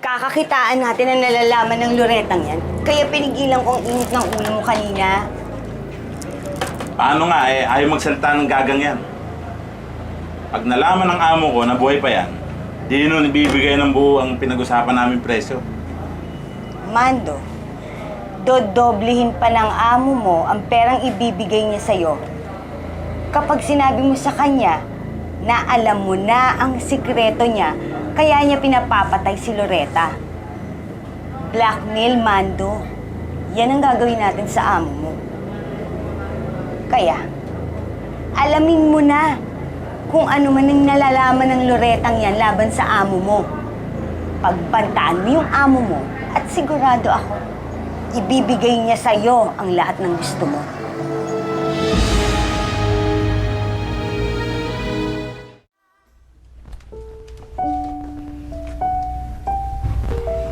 Kakakitaan natin ang nalalaman ng Loretang yan. Kaya pinigilan ko ang init ng ulo mo kanina. Paano nga ayaw magsalita ng gagang yan. Pag nalaman ng amo ko na buhay pa yan, di nun ibibigay ng buo ang pinag-usapan namin presyo. Mando, dodoblihin pa ng amo mo ang perang ibibigay niya sa'yo kapag sinabi mo sa kanya na alam mo na ang sikreto niya, kaya niya pinapapatay si Loretta. Blackmail, Mando. Yan ang gagawin natin sa amo mo. Kaya, alamin mo na kung ano man ang nalalaman ng Loretang yan laban sa amo mo. Pagbantaan mo yung amo mo at sigurado ako, ibibigay niya sa'yo ang lahat ng gusto mo.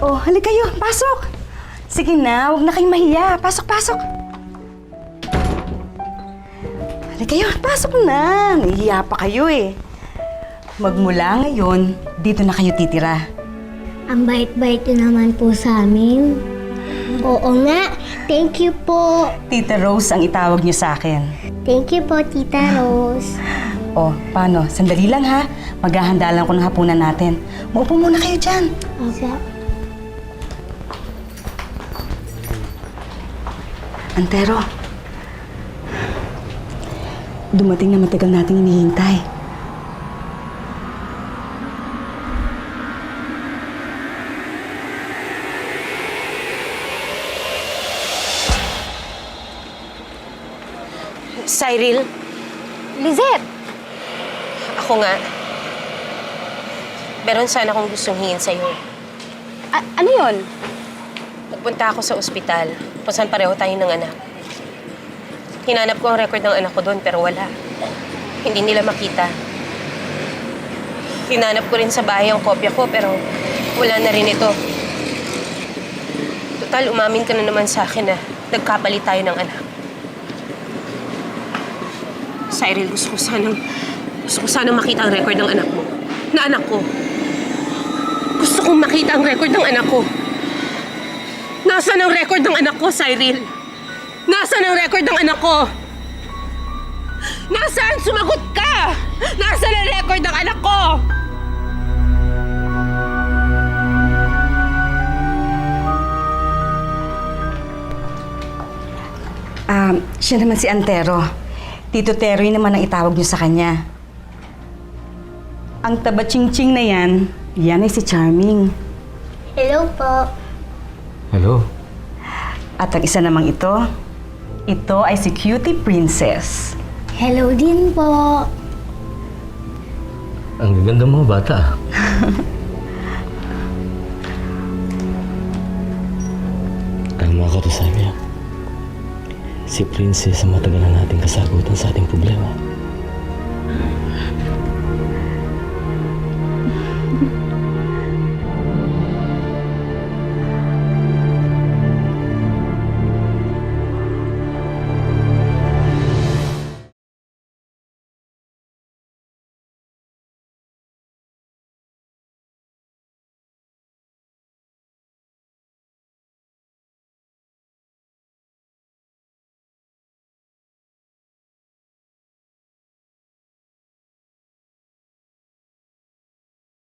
Oh, halika kayo. Pasok! Sige na, huwag na kayong mahiya. Pasok, pasok! Halika kayo, pasok na. Nahihiya pa kayo eh. Magmula ngayon, dito na kayo titira. Ang bait-bait niyo naman po sa amin. Oo nga. Thank you po. Tita Rose ang itawag niyo sa akin. Thank you po, Tita Rose. Oh, paano? Sandali lang ha. Maghahanda lang ko ng hapunan natin. Maupo muna kayo dyan. Opo. Antero, dumating na matagal nating hinihintay. Cyril, Lizette! ako nga. Meron sana akong gustong hingin sa'yo. Ano yun? Nagpunta ako sa ospital, kung saan pareho tayo ng anak. Hinanap ko ang record ng anak ko doon, pero wala. Hindi nila makita. Hinanap ko rin sa bahay ang kopya ko, pero wala na rin ito. Total, umamin ka na naman sa akin na nagkapalit tayo ng anak. Cyril, gusto ko sanang makita ang record ng anak mo. Na anak ko. Gusto kong makita ang record ng anak ko. Nasaan ang record ng anak ko, Cyril? Nasaan ang record ng anak ko? Nasaan? Sumagot ka! Nasaan ang record ng anak ko? Siya naman si Antero. Tito Teroy naman ang itawag niyo sa kanya. Ang taba-ching-ching na yan ay si Charming. Hello po. Hello. At ang isa namang ito ay si Cutie Princess. Hello din po. Ang gaganda mga bata. Ang mga katusabi, si Princess ang matagal na nating kasagutan sa ating problema.